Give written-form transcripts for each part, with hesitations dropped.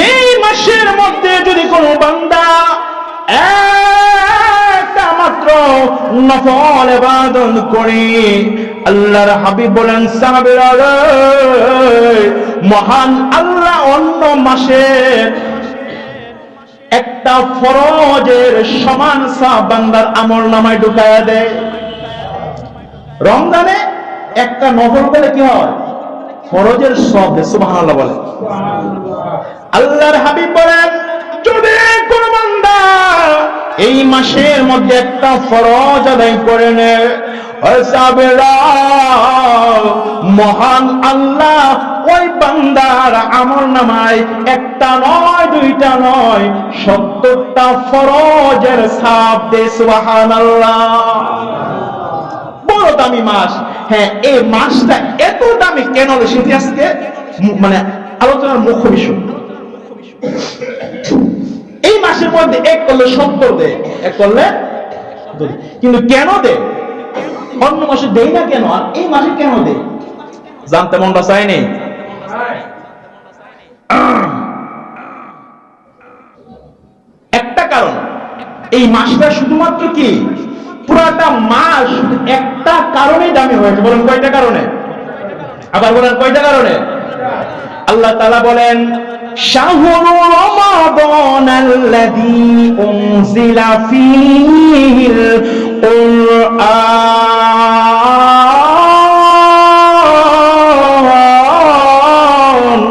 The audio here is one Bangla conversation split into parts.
এই মাসের মধ্যে যদি কোনো বান্দা একটা মাত্র নফল ইবাদত করে, আল্লাহর হাবিব বলেন সাহাবীরা, মহান আল্লাহ অন্য মাসের একটা ফরজের সমান সওয়াব বান্দার আমলনামায় ঢুকায়া দেয়। রমজানে একটা নফল করে কি হয়? ফরজের সওয়াব দেয়। সুবহানাল্লাহ বলে। আল্লাহর হাবিব বলেন, যদি কোন বান্দা এই মাসের মধ্যে একটা ফরজ আদায় করে নেয়, মহান আল্লাহ ওই বান্দার আমলনামায় একটা নয়, দুইটা নয়, ৭০টা ফরজের সওয়াব দেয়। সুবহানাল্লাহ। বড় দামি মাস। হ্যাঁ, এই মাসটা এত দামি কেন সেটি আজকে মানে আলোচনার মুখ্য বিষয়। এই মাসের মধ্যে এক করলে ৭০ দেয়, এক করলে, কিন্তু কেন দেয়? অন্য মাসে দেয় না কেন, আর এই মাসে কেন দেয়? জানতে মনটা চায়নি? একটা কারণ, এই মাসটা শুধুমাত্র কি পুরাটা মাস একটা কারণেই দামি হয়েছে। বলেন কয়টা কারণে? আবার বলেন কয়টা কারণে? আল্লাহ তাআলা বলেন, শাহরু রমাদানাল্লাযী উনজিলা ফীহিল কুরআন।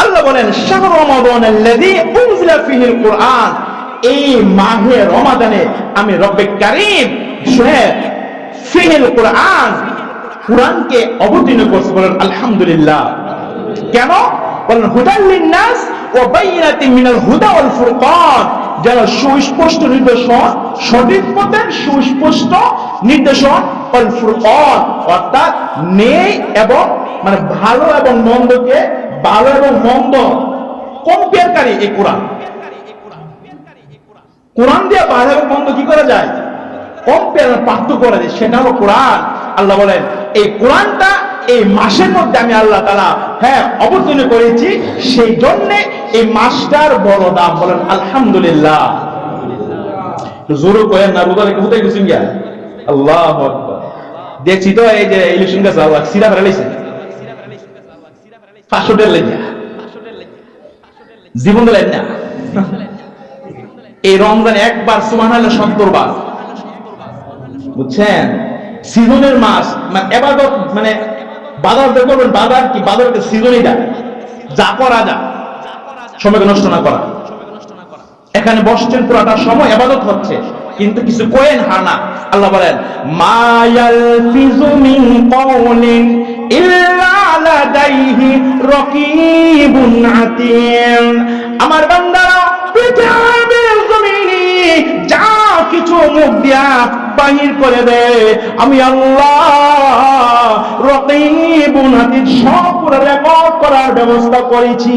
আল্লাহ বলেন, শাহরু রমাদানাল্লাযী উনজিলা ফীহিল কুরআন, এই মাহে রমাদানে আমি রব্বে কারীম ফীহিল কুরআন, কুরআনকে অবতীর্ণ করছি। বলেন আলহামদুলিল্লাহ। কেন? বলেন হুদাল লিন্নাস ওয়া বাইয়িনাতিন মিনাল হুদা ওয়াল ফুরকান, যেন সুস্পষ্ট নির্দেশন, সঠিক পথের সুস্পষ্ট নির্দেশন, ওয়াল ফুরকান অর্থাৎ নেই এবং মানে ভালো এবং মন্দকে, ভালো এবং মন্দ কম্পেয়ারকারী এই কোরআন। কোরআন দিয়ে ভালো এবং মন্দ কি করা যায়? কম্পেয়ার, পার্থক্য করা যায়, সেটা হলো কোরআন। আল্লাহ বলেন, এই কোরআনটা এই মাসের মধ্যে আমি আল্লাহ তাআলা অবতীর্ণ করেছি, সেই জন্য এই মাসটার বড় দাম। বলেন আলহামদুলিল্লাহ। জোরে কয়েন না, রোজা রেখে কোথায় গেছেন গিয়া? আল্লাহু আকবার। দেখছি তো এই যে ইলেকশন গাছ আল্লাহ সিরা ফেলাইছে 500 টাকা লেগে, জীবন দিলেন না। এই রমজান একবার সুবহানাল্লাহ 70 বার, বুঝছেন? সিজনের মাস, মানে ইবাদত, মানে বাজার বের করবেন। বাজার কি? বাজারকে সিজনই দেয়, যা করা যা, সময়কে নষ্ট না করা। এখানে বসছেন, পুরাটা সময় ইবাদত হচ্ছে, কিন্তু কিছু কোয়েন হানা। আল্লাহ বলেন, মা ইয়ালফিজু মিন কাওলিন ইল্লা লাদাইহি রাকীবুন আতীদ। আমার বান্দারা পৃথিবীর জমিনে যা কিছু মুখ দিয়া বাহির করে দে, আমি আল্লাহ রাকীবুন আতীদ সব রেকর্ড করার ব্যবস্থা করেছি।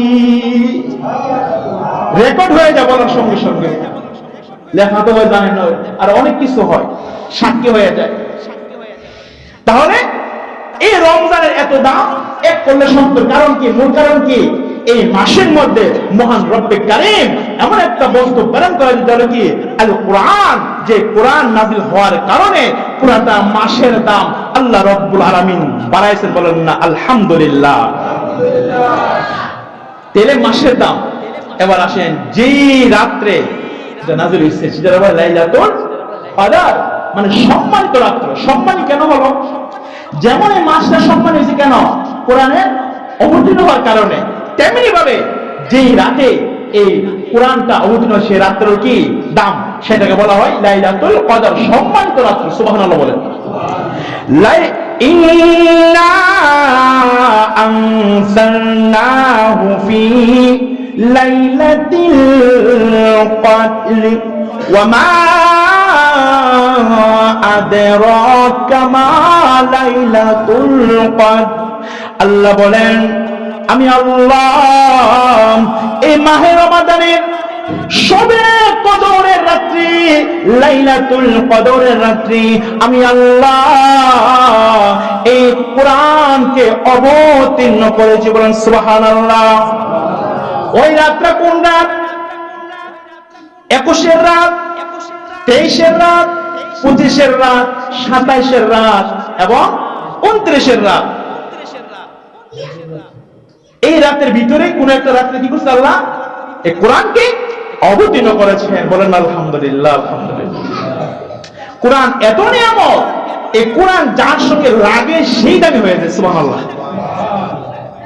রেকর্ড হয়ে যায় বলার সঙ্গে সঙ্গে, লেখা তো হয় জানেন না, আর অনেক কিছু হয়, সাক্ষী হয়ে যায়। তাহলে এই রমজানের এত দাম, এক করলে ৭০। কারণ কি? মূল কারণ কি? এই মাসের মধ্যে মহান রব্বে কারীম এমন একটা বস্তু প্রেরণ করেন, যেটা কি আল কোরআন, যে কোরআন নাযিল হওয়ার কারণে পুরাটা মাসের দাম আল্লাহ রব্বুল আলামিন বাড়াইছেন। বলেন না আলহামদুলিল্লাহ। তেলে মাসের দাম। এবার আসেন, যেই রাত্রে নাযিল হয়েছে সেটা বলে লাইলাতুল কদর, মানে সম্মানিত রাত্র। সম্মানী কেন হলো? যেমন এই মাসটা সম্মান হয়েছে কেন? কোরআনের অবতীর্ণ হওয়ার কারণে, তেমনি ভাবে যেই রাতে এই কোরআনটা অবতীর্ণ, সেই রাত্রের কি দাম, সেটাকে বলা হয় লাইলাতুল কদর, সম্মানিত রাত্র। সুবহানাল্লাহ বলেন। ইন্না আনসালনাহু ফি লাইলাতিল কদর ওয়া মা আদরাকা মা লাইলাতুল কদর। আল্লাহ বলেন, আমি আল্লাহ এই মাহে রমাদানের শবে কদরের রাত্রি, লাইলাতুল কদরের রাত্রি, আমি আল্লাহ এই কোরআনকে অবতীর্ণ করেছি। বলেন সুবহানাল্লাহ। ওই রাতটা কোন রাত? 21-এর রাত, 23-এর রাত, 25-এর রাত, 27-এর রাত এবং 29-এর রাত। এই রাতের ভিতরে কোন একটা রাত্রে কি করছে আল্লাহ? এই কোরআনকে অবতীর্ণ করেছেন। বলেন আলহামদুলিল্লাহ। আলহামদুলিল্লাহ। কোরআন এত নিয়ামত, এই কোরআন যার সঙ্গে লাগে সেই দামি হয়ে যায়। সুবহানাল্লাহ।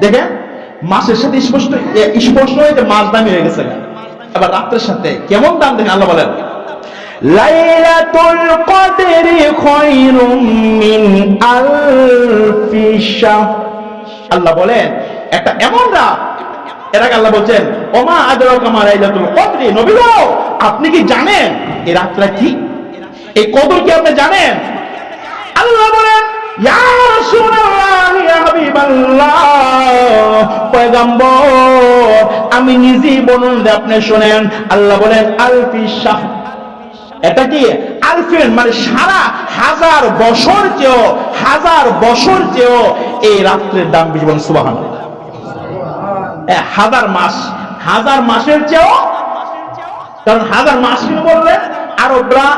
দেখেন মাসের সাথে স্পষ্ট হয়ে যে মাস দামি হয়ে গেছে, আবার রাতের সাথে কেমন দাম দেখেন। আল্লাহ বলেন লাইলাতুল কদরি খায়রুম মিন আলফি শাহর। আল্লাহ বলেন একটা এমন রাত, এর আগে আল্লাহ বলছেন ওমা আদরাকা মা লাইলাতুল কদরি। নবী গো আপনি কি জানেন এই রাতটা কি? এই কদর কি আপনি জানেন? আল্লাহ বলেন ইয়া রাসূলুল্লাহ ইয়া হাবিবাল্লাহ, পয়গম্বর আমি নিজেই বলুন যে আপনি শুনেন। আল্লাহ বলেন আলফি শাহর। এটা কি? আলফিন মানে সারা হাজার বছর চেয়েও, হাজার বছর চেয়েও এই রাত্রের দাম বেশি। বলেন সুবহানাল্লাহ। হাজার মাস, হাজার মাসের চেয়েও, কারণ হাজার মাস কি বললেন আরবরা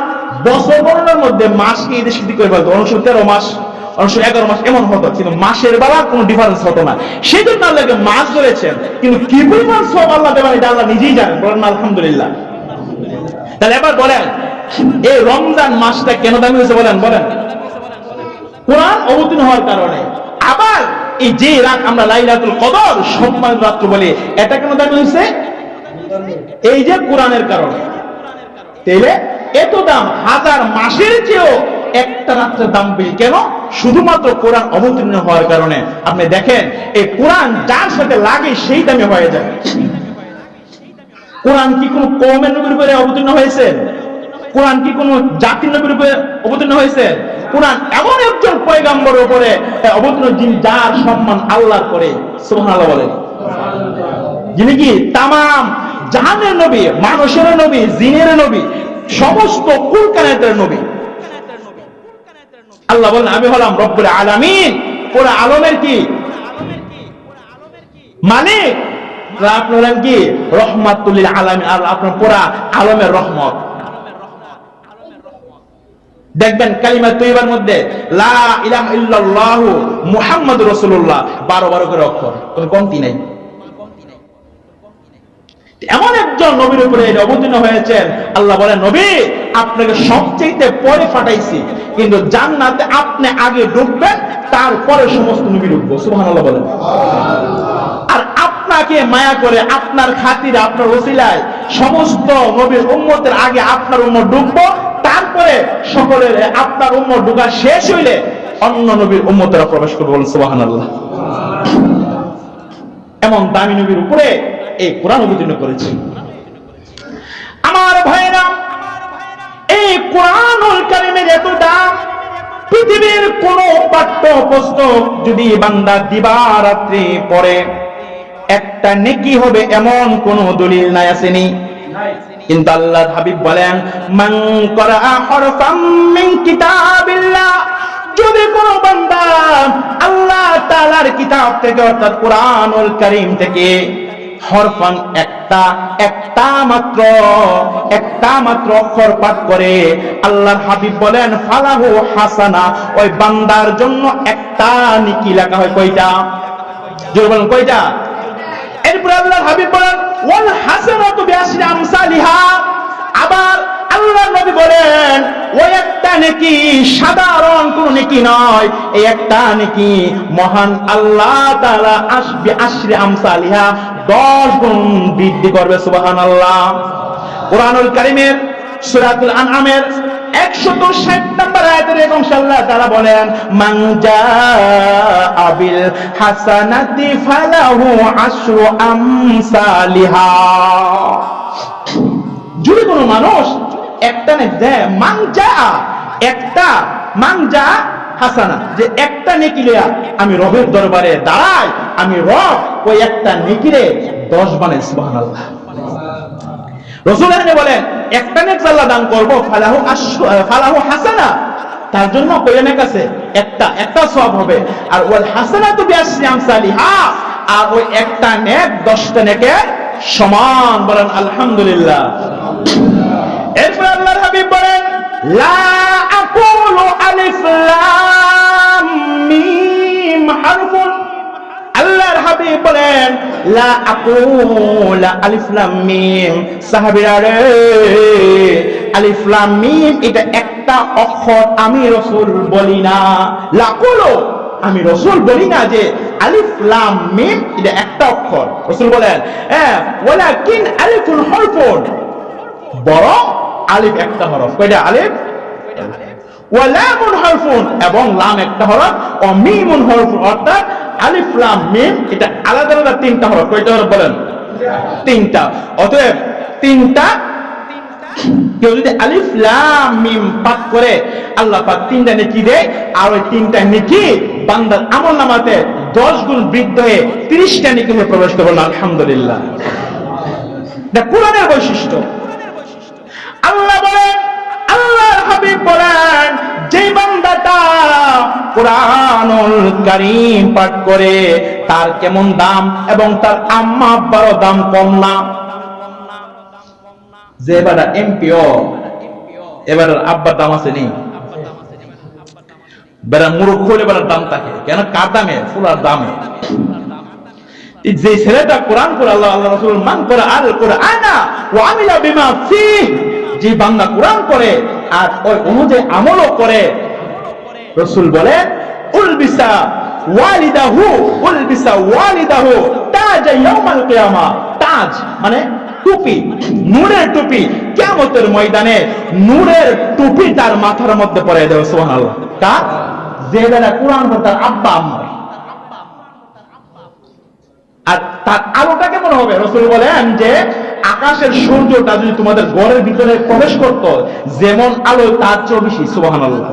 বছর গণনার মধ্যে মাসকে এদের স্মৃতি করে বলতো। 13 মাস, 11 মাস এমন হতো, কিন্তু মাসের বেলা কোনো ডিফারেন্স হতো না। সেই জন্য আল্লাহকে মাস ধরেছেন, কিন্তু কি পরিমাণ সব আল্লাহ দেবেন এটা আল্লাহ নিজেই জানেন। বলেন আলহামদুলিল্লাহ। তাহলে এবার বলেন এই রমজান মাসটা কেন দামি হয়েছে? বলেন বলেন। কোরআন অবতীর্ণ হওয়ার কারণে। আবার এই যে রাত আমরা লাইলাতুল কদর সম্মানিত রাত্র বলি, এটা কেন দামি হয়েছে? এই যে কোরআনের কারণে। তাইলে এত দাম, হাজার মাসের চেয়েও একটা রাত্রের দাম বেশি কেন? শুধুমাত্র কোরআন অবতীর্ণ হওয়ার কারণে। আপনি দেখেন এই কোরআন যার সাথে লাগে সেই দামে হয়ে যায়। কোরআন কি কোন কওমের নবীর উপরে অবতীর্ণ হয়েছে? কোরআন কি কোন জাতির নবীর উপরে অবতীর্ণ হয়েছে? কোরআন এমন একজন পয়গম্বরের উপরে অবতীর্ণ যিনি যার সম্মান আল্লাহর করে। সুবহানাল্লাহ বলেন। যিনি কি তামাম জাহানের নবী, মানুষের নবী, জিনের নবী, সমস্ত কুল কায়নাতের নবী। আল্লাহ বলেন আমি হলাম রব্বুল আলামিন, পুরো আলমের কি মালিক। আপনি হলেন কি রহমাতুল লিল আলামিন, আর আপনার পুরো আলমের রহমত। দেখবেন কালিমা তৈয়বার মধ্যে লা ইলাহা ইল্লাল্লাহ মুহাম্মাদুর রাসূলুল্লাহ 12 করে অক্ষর, কোনো কমতি নাই। এমন একজন নবীর উপরে অবতীর্ণ হয়েছেন। আল্লাহ বলেন নবী আপনাকে সবচেয়ে পরে পাঠাইছি, কিন্তু জান্নাতে আপনি আগে ঢুকবেন, তারপরে সমস্ত নবী ঢুকবো। সুবহানাল্লাহ বলেন। আর আপনাকে মায়া করে, আপনার খাতিরে, আপনার ওসিলায় সমস্ত নবীর উম্মতের আগে আপনার উম্মত ঢুকবো, তারপরে সকলের আপনার উম্মত ঢুকা শেষ হইলে অন্য নবীর উম্মতেরা প্রবেশ করবে। বলেন সুবহানাল্লাহ। এমন দামি নবীর উপরে এই কোরআন অবতীর্ণ করেছে। আমার ভাইরা, এই কোরআনুল কারীমের এত দাম, পৃথিবীর কোন পাঠ্য পুস্তক যদি বান্দা দিবারাত্রি পড়ে একটা নেকি হবে এমন কোন দলিল নাই, আসেনি। কিন্তু আল্লাহর হাবিব বলেন মান করা হরফাম মিন কিতাবিল্লাহ, যদি কোন বান্দা আল্লাহ তাআলার কিতাব থেকে অর্থাৎ কোরআনুল কারীম থেকে হরফান একটা মাত্র অক্ষর পাঠ করে, আল্লাহর হাবিব বলেন ফালাহু হাসানা, ওই বান্দার জন্য একটা নেকি লেখা হয়। কয়টা? জোরে বলেন কয়টা? এরপর আল্লাহর হাবিব বলেন ওয়াল হাসানাতু বিআশরি আমসালিহা। আবার আল্লাহর নবী বলেন ওই একটা নেকি সাধারণ কোন নেকি নয়, এই একটা নেকি মহান আল্লাহ তাআলা বিআশরি আমসালিহা 10 গুণ বৃদ্ধি করবে। সুবহানাল্লাহ। কোরআনুল কারীমের সূরাতুল আনআমের 160 নম্বর আয়াতের এবং আল্লাহ তাআলা বলেন মান জাআ বিল হাসানাতি ফালাহু আশরু আমসালিহা। যদি কোনো মানুষ একটা নেক দেয়, মান জাআ হাসানা, যে একটা নেকি লইয়া আমি রবের দরবারে দাঁড়াই, আমি রব ওই একটা নেকিরে 10 বানাই। সুবহানাল্লাহ। রাসূল বলেন একটা নেক আল্লাহ দান করব, ফালাহু হাসানা, তার জন্য কয় নেক আছে? একটা সওয়াব হবে। আর ওয়াল হাসানাতু বিআশরি আমসালিহা, আর ওই একটা নেক 10টা নেকের সমান, বলেন আলহামদুলিল্লাহ। এরপর আল্লাহর হাবিব বলেন লা আকুলু আলিফ লাম মিম হারফুন। আল্লাহর হাবিব বলেন লা আকুলু আলিফ লাম মিম, সাহাবীরা রে আলিফ লাম মিম এটা একটা অক্ষর আমি রাসূল বলি না। লা আকুলু আমি রাসূল বলি না যে আলিফ লাম মিম এটা একটা অক্ষর। রাসূল বলেন ওয়ালাকিন আলিফুল হরফুন, বরং আলিফ একটা হরফ। কয়টা আলিফ? ওয়া লামুন হরফুন, এবং লাম একটা হরফ। ও মিমুন হরফুন, অর্থাৎ আলিফ লাম মিম এটা আলাদা আলাদা তিনটা হরফ। কয়টা হরফ বলেন? তিনটা। অতএব তিনটা, কেউ যদি আলিফ লাম মিম পাঠ করে আল্লাহ পাক তিনটা নেকি দেয়, আর ওই তিনটা নেকি বান্দার আমলনামাতে 10 গুণ বৃদ্ধি হয়ে 30টা নেকি হয়ে প্রবেশ করবে। আলহামদুলিল্লাহ। এটা কোরআনের বৈশিষ্ট্য। আল্লাহ বলেন, আল্লাহর হাবিব বলেন যে বান্দাটা কুরআনুল কারীম পাঠ করে তার কেমন দাম, এবং তার আম্মা আব্বারও দাম কম না। যে এবার এমপিও এবার আব্বার দাম আছে নি, বেড়া মুরুখ হলে বেড়ার দাম থাকে কেন? কার দামে? ফুলার দামে। যে ছেলেটা কোরআন পড়ে আল্লাহ রাসূল মান করে আল কুরআনা ওয়া আমিলা বিমা ফিহি, যে বান্দা কোরআন পড়ে আর ওই অনুযায়ী আমলও করে, রাসূল বলেন উলবিসা ওয়ালিদাহু তাজ ইয়াউমাল কিয়ামা। তাজ মানে টুপি, নূরের টুপি। কিয়ামতের ময়দানে নূরের টুপি তার মাথার মধ্যে পরে দেবে। সুবহানাল্লাহ। কার? যে বেলা কোরআন পড়ে তার আব্বা আম্মা। আর তার আলোটা কেমন হবে? রাসূল বলেন যে আকাশের সূর্যটা যদি তোমাদের ঘরের ভিতরে প্রবেশ করত, যেমন আলো তার চেয়ে বেশি। সুবহানাল্লাহ।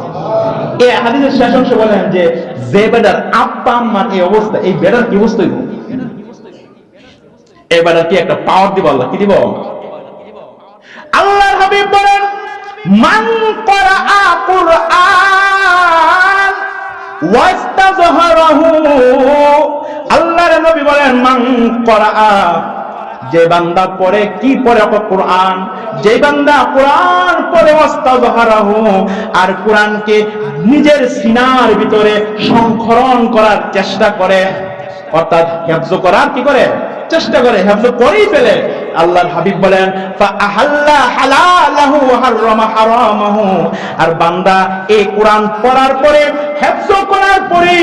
এই হাদিসের শেষ অংশে বলেন যে যে বেটার আব্বা আম্মার এই অবস্থা, এই বেটার কি অবস্থা হইব? এই বেটার কি একটা পাওয়ার দিব আল্লাহ, কি দিব? আল্লাহর হাবিব বলেন মান ক্বারাআ কুরআন ওয়াস্তাযহারাহু। আল্লাহর নবী বলেন মান ক্বারাআ, যে বান্দা পড়ে, কি পড়ে? কোরআন। যে বান্দা কোরআন পড়ে ওয়াস্তাযহারাহু, আর কোরআনকে নিজের সিনার ভিতরে সংরক্ষণ করার চেষ্টা করে, অর্থাৎ হিফজ করার কি করে? চেষ্টা করে, হিফজ করেই ফেলে। আল্লাহর হাবিব বলেন ফা আহাল্লা হালালাহু ওয়া হারামা হারামাহু, আর বান্দা এই কোরআন পড়ার পরে, হিফজ করার পরে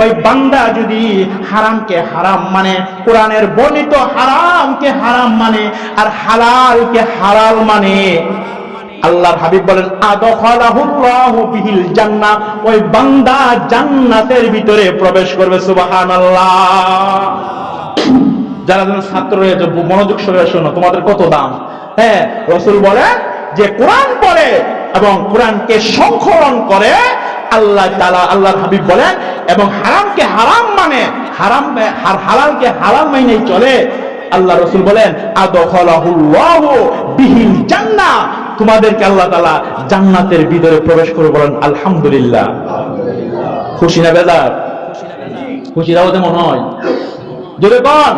ওই বান্দা যদি হারামকে হারাম মানে, কোরআনের বর্ণিত হারামকে হারাম মানে, আর হালালকে হালাল মানে, আল্লাহর হাবিব বলেন আদখালাহুল্লাহু বিহিল জান্নাহ, ওই বান্দা জান্নাতের ভিতরে প্রবেশ করবে। সুবহানাল্লাহ। যারা ছাত্র রয়েছে মনোযোগ সহকারে শোনো, তোমাদের কত দাম। রাসূল বলেন যে কোরআন পড়ে এবং কোরআনকে সংরক্ষণ করে, আল্লাহ তাআলা, আল্লাহর হাবিব বলেন, এবং হারামকে হারাম মানে, হালালকে হালাল মানেই চলে। আল্লাহ রাসূল বলেন আদখালাহুল্লাহু বিহিল জান্নাহ, তোমাদেরকে আল্লাহ তাআলা জান্নাতের ভিতরে প্রবেশ করে। বলেন আলহামদুলিল্লাহ। খুশি না বেজার? খুশি দাও মনে হয়, জোরে কোন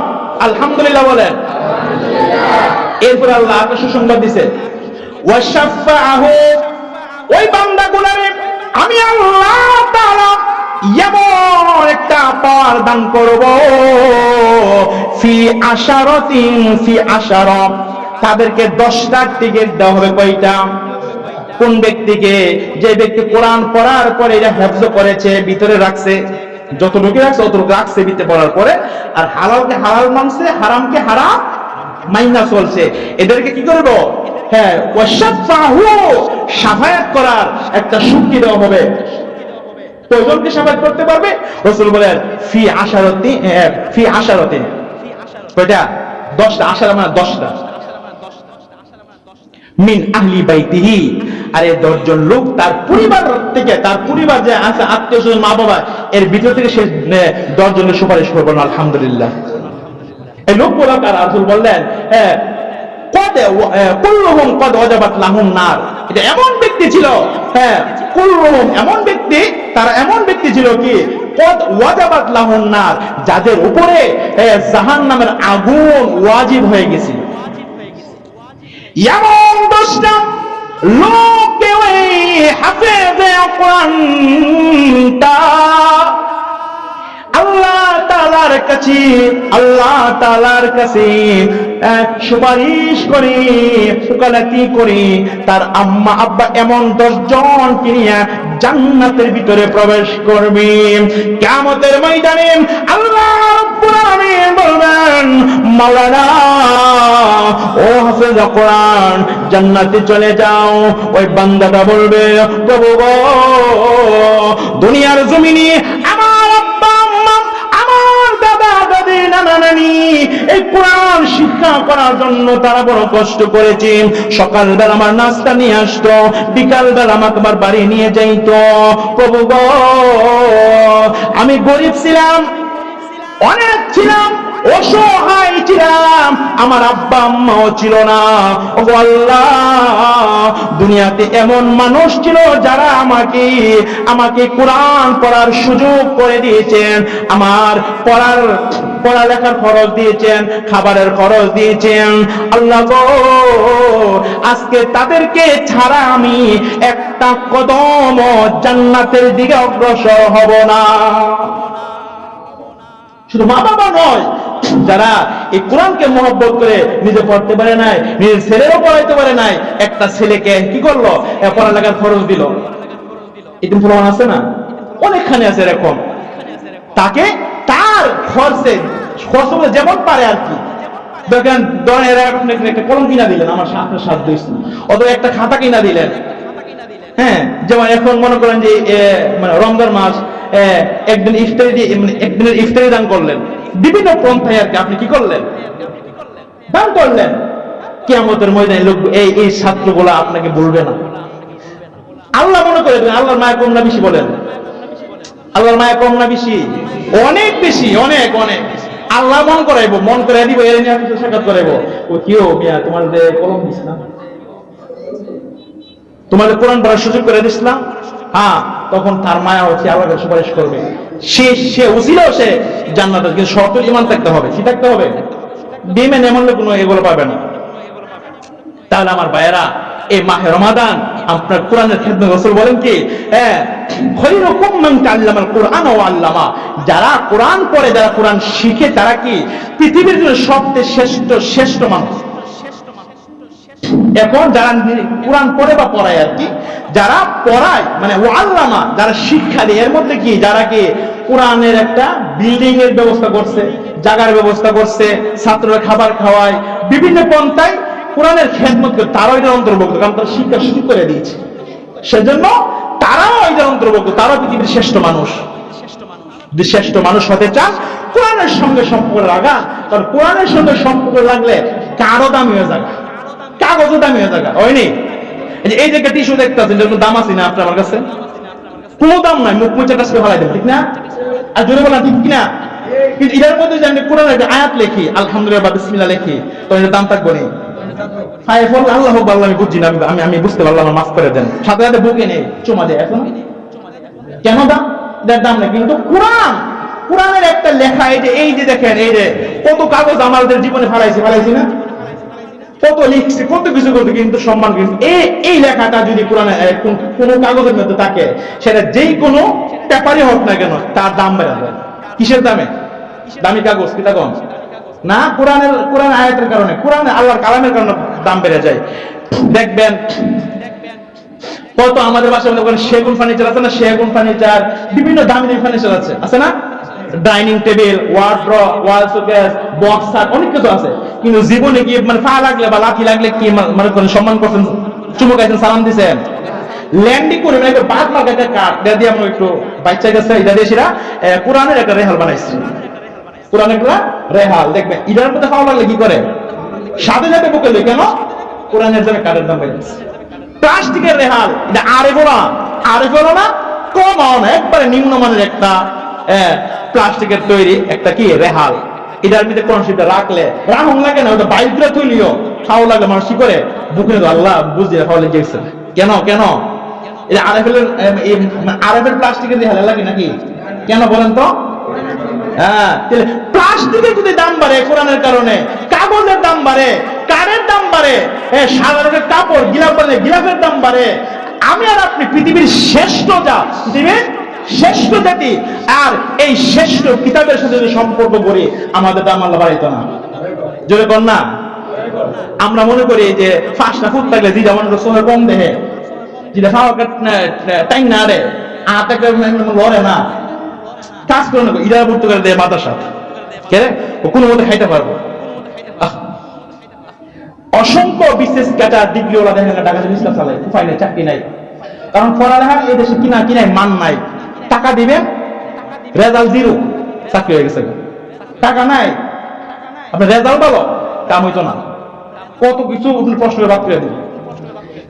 আলহামদুলিল্লাহ বলেন। এরপর আল্লাহ একটা সুসংবাদ দিছে, ওয়াশাফাহু, ওই বান্দাগুলোরে আমি আল্লাহ তাআলা এমন একটা পাওয়ার দান করব, ফি আশারা, তাদেরকে 10টা টিকিট দেওয়া হবে। কয়টা? কোন ব্যক্তিকে? যে ব্যক্তি কোরআন পড়ার পরে এটা হিফজ করেছে, ভিতরে রাখছে, যতটুকু রাখছে অতটুকু রাখছে ভিতরে পড়ার পরে, আর হালালকে হালাল মানছে, হারামকে হারাম মাইনা চলছে, এদেরকে কি করব? ওয়াশাফাহু, শাফায়াত করার একটা শক্তি দেওয়া হবে। কয়জনকে শাফায়াত করতে পারবে? রাসূল বলেন ফি আশারাতিন। কয়টা? 10টা। আশারা মানে 10টা। মিন আহলি বাইতিহি, আর এই 10 জন লোক তার পরিবার থেকে, তার পরিবার যে আছে, আত্মীয় স্বজন, মা বাবা, এর ভিতর থেকে সে 10 জনের সুপারিশ করবেন। আলহামদুলিল্লাহ। এই লোকগুলো কারা? রাসূল বললেন কুল্লুহুম কদ ওয়াজাবাত লাহুম নার। এটা এমন ব্যক্তি ছিল, কুল্লুহুম এমন ব্যক্তি, তারা এমন ব্যক্তি ছিল কি কদ ওয়াজাবাত লাহুন নার, যাদের উপরে জাহান্নামের আগুন ওয়াজিব হয়ে গেছে। এমন দশটা লোককে ওই হাফেজে কোরআনটা আল্লাহ তাআলার কাছে সুপারিশ করে, ওকালতি করে তার আম্মা আব্বা এমন 10 জনকে নিয়ে জান্নাতের ভিতরে প্রবেশ করবে। কিয়ামতের ময়দানে আল্লাহ রাব্বুল আলামিন বলবেন, মাওলানা ও হাফেজ কোরআন জান্নাতে চলে যাও। ওই বান্দাটা বলবে, প্রভু গো, দুনিয়ার জমিনে আমার আব্বা আম্মা, আমার দাদা দাদি, নানা নানি এই কোরআন শিক্ষা করার জন্য তারা বড় কষ্ট করেছে। সকালবেলা আমার নাস্তা নিয়ে আসতো, বিকালবেলা আমাকে আমার বাড়ি নিয়ে যাইতো। প্রভু গো, আমি গরিব ছিলাম, অনেক ছিলাম, অসহায় ছিলাম, আমার আব্বা আম্মাও ছিল না। ও আল্লাহ, দুনিয়াতে এমন মানুষ ছিল যারা আমাকে কোরআন পড়ার সুযোগ করে দিয়েছেন, আমার পড়ালেখার খরচ দিয়েছেন, খাবারের খরচ দিয়েছেন। আল্লাহ গো, আজকে তাদেরকে ছাড়া আমি একটা কদম জান্নাতের দিকে অগ্রসর হব না। শুধু মা বাবা নয়, যারা এই কোরআনকে মহব্বত করে নিজে পড়তে পারে নাই, নিজের ছেলেরও পড়াইতে পারে নাই, একটা ছেলেকে কি করলো, পড়ালেখার খরচ দিল। এরকম প্রমাণ আছে না? অনেকখানি আছে এরকম। তাকে তার খরচে যেমন পারে আর কি, দেখেন একটা কলম কিনা দিলেন, আমার সাধ্য অথবা একটা খাতা কিনা দিলেন। হ্যাঁ, যেমন এখন মনে করেন যে মানে রমজান মাস, একদিন ইফতারি দিয়ে, একদিনের ইফতারি দান করলেন, বিভিন্ন পন্থায় আর কি আপনি কি করলেন, দান করলেন। কিয়ামতের ময়দানে লোক এই ছাত্রগুলো আপনাকে বলবে না। আল্লাহ মনে করে, আল্লাহর মায়া কম না বেশি? বলেন, আল্লাহর মায়া কম না বেশি? অনেক বেশি, অনেক অনেক। আল্লাহ মন করে দিব, এর নিয়ে আমি সাক্ষাৎ করাইবো। ও কিও মিয়া, তোমার যে কলম দিস না, তোমাদের কোরআন পড়ার সুযোগ করে দিছিলাম, হ্যাঁ, তখন তার মায়া হচ্ছে আল্লাহকে সুপারিশ করবে। সে উসিলাও সে জান্নাতে, কিন্তু শর্ত ঈমান থাকতে হবে। কি থাকতে হবে? বেঈমান এমন কোনো এগুলো পাবে না। তাহলে আমার ভাইয়েরা, এই মাহে রমাদান আপনার কোরআনের খেদমত, রাসূল বলেন কি, খায়রুকুম মান তাআল্লামাল কুরআন ওয়া আল্লামা, যারা কোরআন পড়ে, যারা কোরআন শিখে, তারা কি পৃথিবীর জন্য সবচেয়ে শ্রেষ্ঠ মানুষ। এখন যারা কোরআন পড়ে বা পড়ায় আর কি, যারা পড়ায় মানে ও আল্লামা, যারা শিক্ষা দেয়, এর মধ্যে কি যারা কি কোরআনের একটা বিল্ডিং এর ব্যবস্থা করছে, জায়গার ব্যবস্থা করছে, ছাত্ররা খাবার খাওয়ায়, বিভিন্ন পন্থায় কোরআনের খেদমত করে, তারাও এটার অন্তর্ভুক্ত, কারণ তারা শিক্ষা শুরু করে দিয়েছে। সেজন্য তারাও এটার অন্তর্ভুক্ত, তারাও পৃথিবীর শ্রেষ্ঠ মানুষ। যদি শ্রেষ্ঠ মানুষ হতে চান, কোরআনের সঙ্গে সম্পর্ক লাগা, কারণ কোরআনের সঙ্গে সম্পর্ক লাগলে কারো দামি হয়ে যাবে, কাগজও দামি হয়ে যাবে। হয়নি? এই যে একটা টিস্যু দেখতে আছেন, যেরকম দাম আছে না আপনার আমার কাছে? কোনো দাম নাই, মুখ মুচে কাছে ফেলাই দেবেন, ঠিক না? আর জোরে বলা ঠিক কিনা? কিন্তু এটার মধ্যে যে আমি কোরআনের একটা আয়াত লিখি, আলহামদুলিল্লাহ বা বিসমিল্লাহ লিখি, তো এটার দাম থাকবো না। আল্লাহ হোক, আল্লাহ আমি বুঝছি না, আমি বুঝতে পারলাম, আমার মাফ করে দেন, সাথে সাথে বুকে নেই, চুমা দেয়। এখন কেন দাম নেই? কিন্তু কোরআনের একটা লেখা, এই যে দেখেন, এই যে কত কাগজ আমাদের জীবনে ফেলাইছি না, কত লিখছে, কত কিছু করতে, কিন্তু সম্মান কিন্তু এই লেখাটা যদি কোরআনে কোন কাগজের মধ্যে থাকে, সেটা যেই কোনো পেপারই হোক না কেন, তার দাম বেড়ে যায়। কিসের দামে? দামি কাগজ কিটা কম না, কোরআন আয়াতের কারণে, কোরআন আল্লাহর কালামের কারণে দাম বেড়ে যায়। দেখবেন কত আমাদের বাসায় সেগুন ফার্নিচার আছে না, সেগুন ফার্নিচার, বিভিন্ন দামি ফার্নিচার আছে না, ডাইনিং টেবিল, ওয়ার্ড্রপ, ওয়াল শোকেস, বক্স, অনেক কিছু আছে। কিন্তু জীবনে কি মানে পা লাগলে বা লাঠি লাগলে কি মানে সম্মান করছেন, চুমুক আছেন, সালাম দিচ্ছেন, ল্যান্ডিং করে মানে বাদ মার্কা একটা কাঠ দিয়ে আমরা একটু বাচ্চা গেছে, এটা দিয়ে সেরা কোরআনের একটা রেহাল বানাইছি। কোরআনের একটা রেহাল দেখবেন, ইটার মধ্যে খাওয়া লাগলে কি করে, সাথে সাথে বুকে লই, কেন? কোরআনের দামে কাঠের দাম বেড়েছে। প্লাস্টিকের রেহাল, এটা আরে বলো না, কম না, একবারে নিম্নমানের একটা প্লাস্টিকের তৈরি একটা কি রেহাল, এটার মধ্যে কোন সেটা রাখলে রাহুল লাগে না, ওটা বাইকটা তুলিও খাওয়া লাগলে মানুষ কি করে বুকে, আল্লাহ বুঝিয়ে খাওয়ালে গেছে। কেন এটা আরএফএল প্লাস্টিকের রেহাল লাগে নাকি? কেন বলেন তো? হ্যাঁ, প্লাস্টিকের যদি দাম বাড়ে কোরআনের কারণে, কাগজের দাম বাড়ে, কারের দাম বাড়ে, সাধারণ কাপড় গিলাফের দাম বাড়ে, আমি আর আপনি পৃথিবীর শ্রেষ্ঠ পৃথিবীর শ্রেষ্ঠ জাতি, আর এই শ্রেষ্ঠ কিতাবের সাথে যদি সম্পর্ক করি, আমাদের দাম আল্লাহ বাড়াইতো না? জোরে কর না। আমরা মনে করি যে ফাঁসটা ফুট থাকলে যে যেমন রসুনের কম দেহে, যেটা খাওয়া টাইম না রে আটাকে লড়ে না, কাজ করে না, ইরা ভর্তি করে দেয় বাতাসা কে ও কোনো মতে খাইতে পারবো। অসংখ্য বিশেষ কাটা ডিগ্রি ওরা দেখেন ঢাকা ইসলাম চালায়, উপায় নাই, চাকরি নাই, কারণ পড়ালেখা এই দেশে কিনাই মান নাই। টাকা দিবেন, রেজাল্ট জিরো, চাকরি হয়ে গেছে। টাকা নাই, আপনার রেজাল্ট ভালো, কাম হইতো না, কত কিছু প্রশ্ন বাদ করে দিবেন।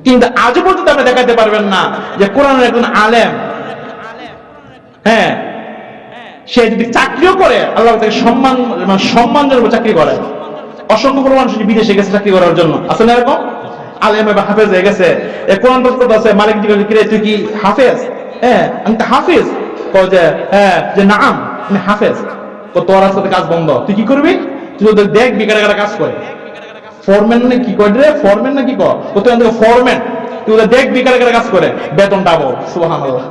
কিন্তু আজও পর্যন্ত আপনি দেখাতে পারবেন না যে কোরআনের একজন আলেম, হ্যাঁ, সে যদি চাকরিও করে আল্লাহ তাকে সম্মানজনক চাকরি করে। অসংখ্য প্রমাণ বিদেশে গেছে চাকরি করার জন্য, আসলে এরকম আলেম বা হাফেজ হয়ে গেছে। কোরআন তত্ত্ব আছে, মালিক জিজ্ঞাসা তুই কি হাফেজ? হ্যাঁ আমি তো হাফেজ। হ্যাঁ যে নাম আমি হাফেজ। তোর সাথে কাজ বন্ধ, তুই কি করবি? তুই ওদের দেখবি কারা কারা কাজ করে। ফরম্যান না কি করে রে, ফরম্যান না কি কর ফরম্যান, তুই ওদের দেখবি কারা কারা কাজ করে, বেতন ডাবল। সুবহানাল্লাহ।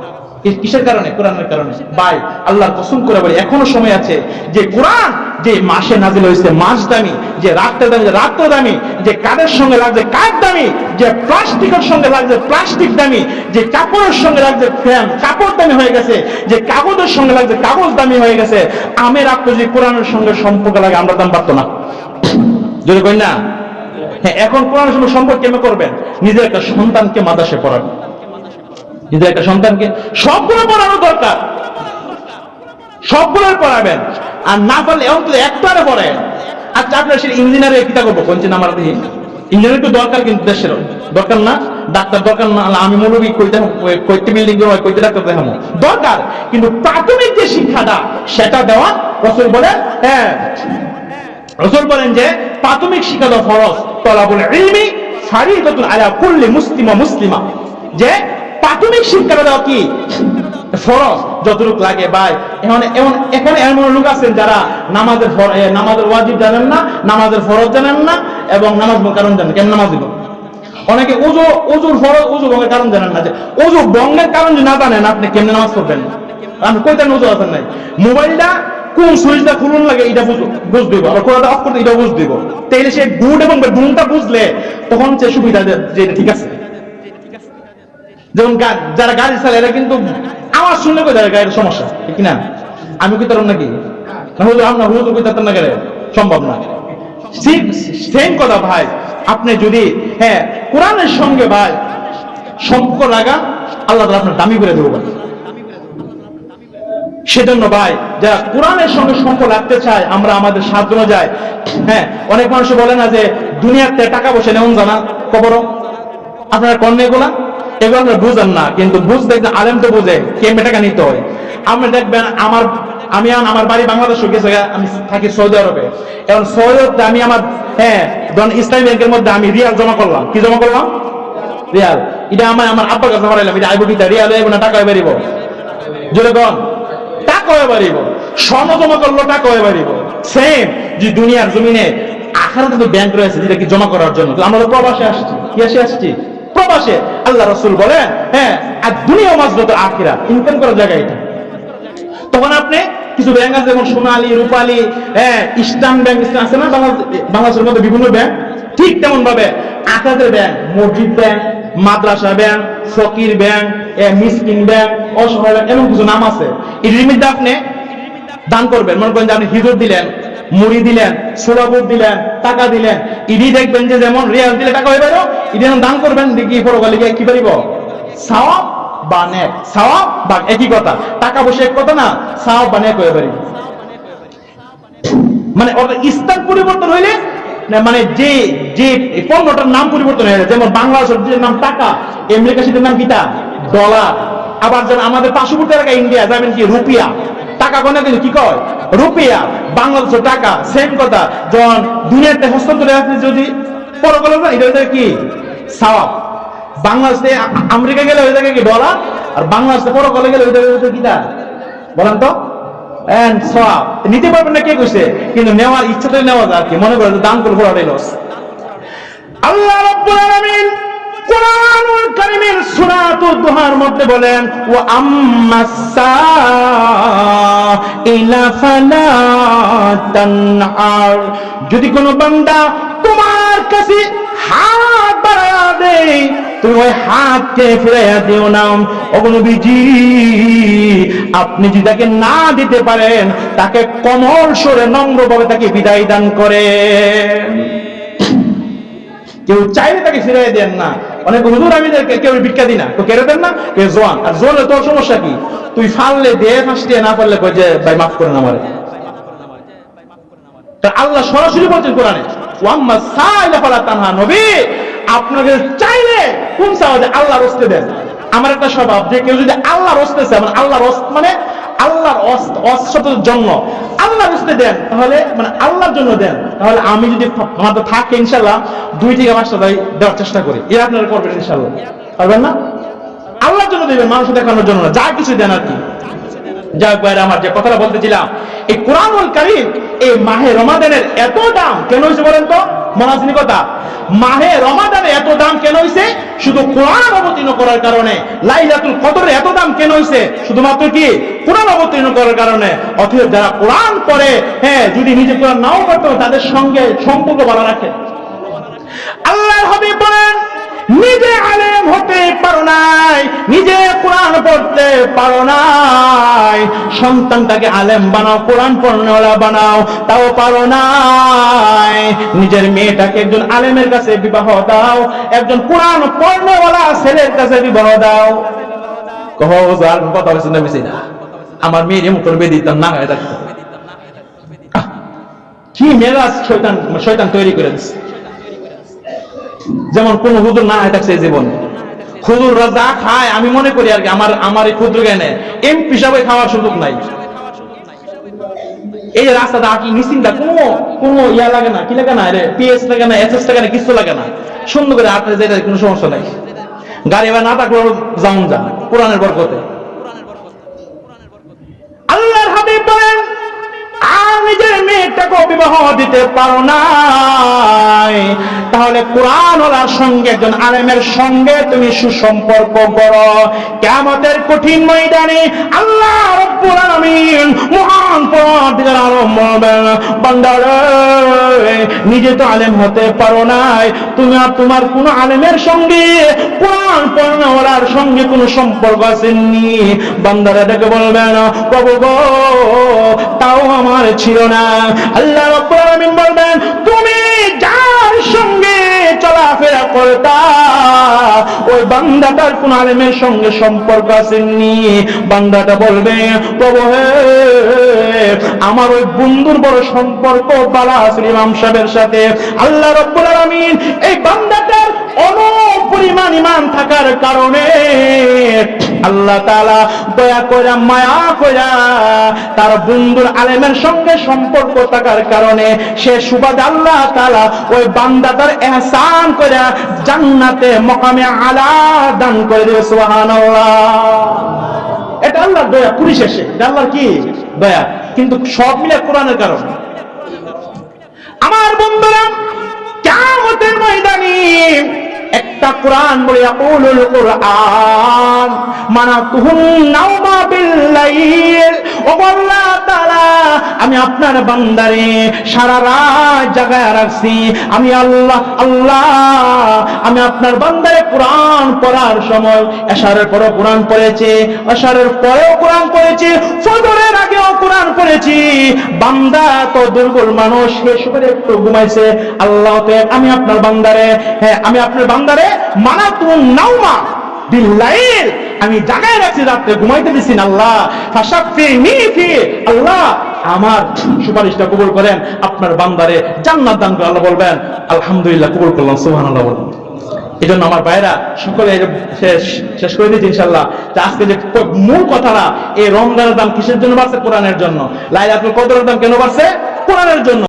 কিসের কারণে? কোরআনের কারণে। ভাই আল্লাহর কসম করে বলি, এখনো সময় আছে যে কোরআন যে মাসে নাজিল হয়েছে মাস দামি, যে রাতটা দামি রাত দামি, যে কাঠের সঙ্গে লাগছে কাঠ দামি, যে প্লাস্টিকের সঙ্গে লাগছে প্লাস্টিক দামি, যে কাপড়ের সঙ্গে লাগছে ফ্যান কাপড় দামি হয়ে গেছে, যে কাগজের সঙ্গে লাগছে কাগজ দামি হয়ে গেছে। আমের আপনি যদি কোরআনের সঙ্গে সম্পর্ক লাগে, আমরা দাম পারতো না, যদি কই না। হ্যাঁ, এখন কোরআনের সঙ্গে সম্পর্ক কেমন করবেন? নিজের একটা সন্তানকে মাদ্রাসায় পড়াবেন, নিজের একটা সন্তানকে সবগুলো পড়ানো দরকার, সবগুলো পড়াবেন। আর না পারলে অন্তত একটারে পড়ে। আচ্ছা আপনার সে ইঞ্জিনিয়ারের কিতা করবো কোনছেন আমার দিয়ে? ইঞ্জিনিয়ার তো দরকার, কিন্তু দেশের দরকার না, ডাক্তার দরকার না, আমি মৌলবী কইতে বিল্ডিং কইতে ডাক্তার দেখাবো দরকার, কিন্তু প্রাথমিক যে শিক্ষাটা সেটা দেওয়া রাসূল বলেন। হ্যাঁ, রাসূল বলেন যে প্রাথমিক শিক্ষা দেওয়া ফরজ, তলাবুল ইলমি ফারিদাতুন আলা কুল্লি মুসলিম ওয়া মুসলিমা, যে প্রাথমিক শিক্ষাটা দেওয়া কি ফরজ, যতটুকু লাগে। ভাই এখানে এমন লোক আছেন যারা নামাজের ওয়াজিব জানেন না, নামাজের ফরজ জানেন না, এবং নামাজ কারণ জানেন কেন নামাজ দিব। অনেকে ওযুর ফরজ ওযু ভঙ্গের কারণ জানেন না, যে ওযু ভঙ্গের কারণ যদি না জানেন আপনি কেমনে নামাজ পড়বেন? আপনি কইতেন ওযু আছেন নাই, মোবাইলটা কোন সুইচটা খুলুন লাগে এটা বুঝ দিব, আর কোনটা অফ করতে এটা বুঝ দিব। তাইলে সে গুড এবং গুণটা বুঝলে তখন সে সুবিধা যে ঠিক আছে। যেমন যারা গাড়ি চালায় এরা কিন্তু আওয়াজ শুনলে কই যায় গাড়ির সমস্যা, ঠিক না? আমি কইতাম নাকি আমরা হুজুর কইতাম না, গেলে সম্ভব না। সেম কথা ভাই, আপনি যদি হ্যাঁ কোরআনের সঙ্গে ভাই সম্পর্ক লাগান, আল্লাহ তাআলা আপনার দামি করে দেবো। সেজন্য ভাই যারা কোরআনের সঙ্গে সম্পর্ক রাখতে চায়, আমরা আমাদের সাহায্য যায়। হ্যাঁ, অনেক মানুষ বলে না যে দুনিয়াতে টাকা পয়সা নেমন জানা কবরও, আপনারা কর্ণে এগুলো আপনারা বুঝেন না, কিন্তু বুঝতে আলেম তো বুঝে কেমনে টাকা নিতে হয়। আপনি দেখবেন আমার বাড়ি বাংলাদেশ গেছে, আমি থাকি সৌদি আরবে। এখন সৌদি আরবে আমি আমার ইসলামী ব্যাংকের মধ্যে আমি রিয়াল জমা করলাম। কি জমা করলাম? রিয়াল। এটা আমার আব্বার কাছে হারাইলাম, এটা আইব কিতা রিয়াল হইব না টাকা হয়ে বেরিব? জোরে কন, টাকা হয়ে বেরিব। স্বর্ণ জমা করলো টাকা হয়ে বেরিব। সেম যে দুনিয়ার জমিনে আখিরাতে তো ব্যাংক রয়েছে যেটা কি জমা করার জন্য। আমরা তো প্রবাসে আসছি, কি আসছি প্রবাসে। আল্লাহ রাসূল বলেন হ্যাঁ, আর দুনিয়া মাজরুত আখিরা, ইনকাম করার জায়গা এটা। তখন আপনি কিছু ব্যাংক আছে যেমন সোনালী, রূপালী, ইসলাম ব্যাংক আছে না বাংলাদেশের মধ্যে বিভিন্ন ব্যাংক, ঠিক তেমন ভাবে আখিরাতের ব্যাংক, মসজিদ ব্যাংক, মাদ্রাসা ব্যাংক, ফকির ব্যাংক, মিসকিন ব্যাংক, অসহায় ব্যাংক, এমন কিছু নাম আছে। এই লিমিটটা আপনি দান করবেন। মনে করেন যে আপনি হিজুর দিলেন, মুড়ি দিলেন, সুরাবুর দিলেন, টাকা দিলেন, ইডি দেখবেন যে যেমন রিয়াল দিলে টাকা হয়ে বেরো, ইডি যখন দান করবেন দেখি পরকালে কি পারিব সওয়াব বা নেক। সওয়াব বা একই কথা, টাকা পয়সা এক কথা না, সওয়াব বা নেক হয়ে পারিব। মানে স্থান পরিবর্তন হইলে মানে যে যে পণ্যটার নাম পরিবর্তন হয়ে যায়, যেমন বাংলাদেশের নাম টাকা, আমেরিকা সেটার নাম কিটা ডলার। আবার যেন আমাদের পার্শ্ববর্তী এলাকা ইন্ডিয়া যাবেন কি রুপিয়া, টাকা কোনে কিন্তু কি কয় রুপিয়া, বাংলাদেশের টাকা। সেম কথা, যখন দুনিয়াতে হস্তান্তরে আপনি যদি পরকালে না, এটা কি সওয়াব। বাংলাদেশে আমেরিকা গেলে ওই জায়গায় কি ডলার, আর বাংলাদেশে পরকালে গেলে ওই জায়গায় কিটা বলেন তো, এন্ড সওয়াব নিতে পারবেন না কে কইছে, কিন্তু নেওয়ার ইচ্ছাটা নেওয়া যায়, কি মনে করে দান করে ঘোরাটাই লস। আল্লাহ রাব্বুল আলামিন কুরআনুল কারীমের সূরাতুদ দুহার মধ্যে বলেন, ওয়া আম্মাস-সাইলা ফালা তানহার, যদি কোনো বান্দা তোমার কাছে হাত বাড়ায়া দেয়, তুমি ওই হাতকে ফিরাইয়া দিও না। ওগো নবীজি, আপনি যদি তাকে না দিতে পারেন, তাকে কোমল স্বরে নম্রভাবে তাকে বিদায় দান করেন। কেউ চাইলে তাকে ফিরাই দেন না। অনেক হুজুর আমি কেউ ভিক্ষা দিই না, তো কেড়ে দেন না, কেউ জোয়ান, আর জোয়ানে তোর সমস্যা কি? তুই ফাললে দে, ফাঁসতে না পারলে কই যে ভাই মাফ করেন আমারে। আল্লাহ সরাসরি বলছেন কোরআনে, ওয়াম্মা সাইলা ফালা তানহা, নবী আপনাকে চাইলে কোন চাওয়া যে আল্লাহর ওয়াস্তে দেন। আমার একটা স্বভাব যে কেউ যদি আল্লাহর ওয়াস্তে চায়, মানে আল্লাহর মানে আল্লাহর ওয়াস্তের জন্য আল্লাহর ওয়াস্তে দেন, তাহলে মানে আল্লাহর জন্য দেন, তাহলে আমি যদি আমাদের থাকে ইনশাআল্লাহ 2 থেকে 5টা দেওয়ার চেষ্টা করি। এর আপনারা করবেন ইনশাআল্লাহ, পারবেন না? আল্লাহর জন্য দেবেন, মানুষ দেখানোর জন্য না, যা কিছু দেন আর কি। যাক ভাইরা আমার, যে কথাটা বলতেছিলাম, এই কুরআনুল কারীম এই মাহে রমাদানের এত দাম কেন হয়েছে বলেন তো? মনাজিনী কথা, মাহে রমাদানের এত দাম কেন হয়েছে? শুধু কোরআন অবতীর্ণ করার কারণে। লাইলাতুল কদরের এত দাম কেন হয়েছে? শুধুমাত্র কি কোরআন অবতীর্ণ করার কারণে। অতএব যারা কোরআন পড়ে, যদি নিজে কোরআন নাও পড়তে, তাদের সঙ্গে সম্পর্ক ভালো রাখে। আল্লাহর হাবিব বলেন, নিজে আলেম হতে পারো নাই, নিজে কোরআন পড়তে পারো নাই, সন্তানটাকে আলেম বানাও, কোরআন পড়নেওয়ালা বানাও, তাও পারো নাই। নিজের মেয়েটাকে একজন আলেমের কাছে বিবাহ দাও, একজন কোরআন পড়নেওয়ালা ছেলের কাছে বিবাহ দাও। কহজার কথা বলছেন না, বেশি না, আমার মেয়ের এমন করবে দিতাম না, হয়ে থাকতো। কি মেরাজ শয়তান তৈরি করে দিচ্ছে। যেমন কোন হুজুর না থাকছে জীবন, হুজুররা যা খায়, আমি মনে করি আর কি, আমার এই ক্ষুদ্র জ্ঞানে এমপি হিসাবে খাওয়ার সুযোগ নাই। এই রাস্তাটা আটলি নিশ্চিন্তা, কোনো ইয়া লাগে না, কি লাগে না রে, পিএস লাগে না, এসএস লাগে না, কিছু লাগে না, সুন্দর করে আটলে যেতে কোনো সমস্যা নাই। গাড়ি বা না থাকলেও যাও যা, কোরআনের বরকতে। আল্লাহর হাবিব বলেন, আর নিজের মেয়েটাকে বিবাহ দিতে পারো না, তাহলে কোরআনওয়ালার সঙ্গে, একজন আলেমের সঙ্গে তুমি সুসম্পর্ক করো। কিয়ামতের কঠিন ময়দানে আল্লাহ রাব্বুল আলামিন মহান পরওয়ারদিগার আলম বলবেন, বান্দারে নিজে তো আলেম হতে পারো নাই, তুমি আর তোমার কোন আলেমের সঙ্গে, কোরআন পড়নেওয়ালার সঙ্গে কোনো সম্পর্ক আসেননি। বান্দারা ডেকে বলবেন, প্রভু গো, তাও আমার ছিল না। আল্লাহ রাব্বুল আলামিন বলবেন, তুমি যার সঙ্গে চলাফেরা করতা, ওই বান্দাটার কোন আলেমের সঙ্গে সম্পর্ক আসেননি। বান্দাটা বলবে, প্রভু হে, আমার ওই বন্ধুর বড় সম্পর্ক বালা আছিল ইমাম সাহেবের সাথে। আল্লাহ রাব্বুল আলামিন এই বান্দাটার অনপরিমাণ ঈমান থাকার কারণে আল্লাহ তাআলা দয়া করে, মায়া করে, তার বন্ধুর আলেমের সঙ্গে সম্পর্ক থাকার কারণে সে সুবাদে আল্লাহ তাআলা ওই বান্দাটার ইহসান করে জান্নাতে মাকামে আলা দান করে দেবে। সুবহানাল্লাহ। এটা আল্লাহর দয়া, পরিশেষে এটা আল্লাহর কি দয়া, কিন্তু সব মিলে কোরআনের কারণে। আমার বন্ধুরা, কিয়ামতের ময়দানে একটা কোরআন বলে, ইয়াকুলুল কুরআন মানাতুহুন নাওমা বিল্লাইল, ও আল্লাহ তাআলা, আমি আপনার বান্দারে সারা রাত জাগায় রাখছি। আমি আল্লাহ, আমি আপনার বান্দারে কোরআন পড়ার সময় এশারের পরেও কোরআন পড়েছি, এশারের পরেও কোরআন পড়েছি, ফজরের আগেও কোরআন পড়েছি। বান্দা তো দুর্বল মানুষ, শেষ করে একটু ঘুমাইছে। আল্লাহ তো, আমি আপনার বান্দারে, আমি আপনার বান্দারে মানাতুন নাওমা বিল্লাইল, আমি জাগায় রাখছি, রাতে ঘুমাইতে দিছি না। আল্লাহ ফাশাফিনি ফি, আল্লাহ আমার সুপারিশটা কবুল করেন, আপনার বান্দারে জান্নাত দান করে। আল্লাহ বলবেন, আলহামদুলিল্লাহ, কবুল করলাম, সুবহানাল্লাহ বলুন। এই জন্য আমার ভাইরা সকলে শেষ করে দিচ্ছি ইনশাআল্লাহ। আজকে যে মূল কথাটা, এই রমজানের দাম কিসের জন্য বাড়ছে? কোরআনের জন্য। লাইলাতুল কদরের দাম কেন বাড়ছে? কোরআনের জন্য।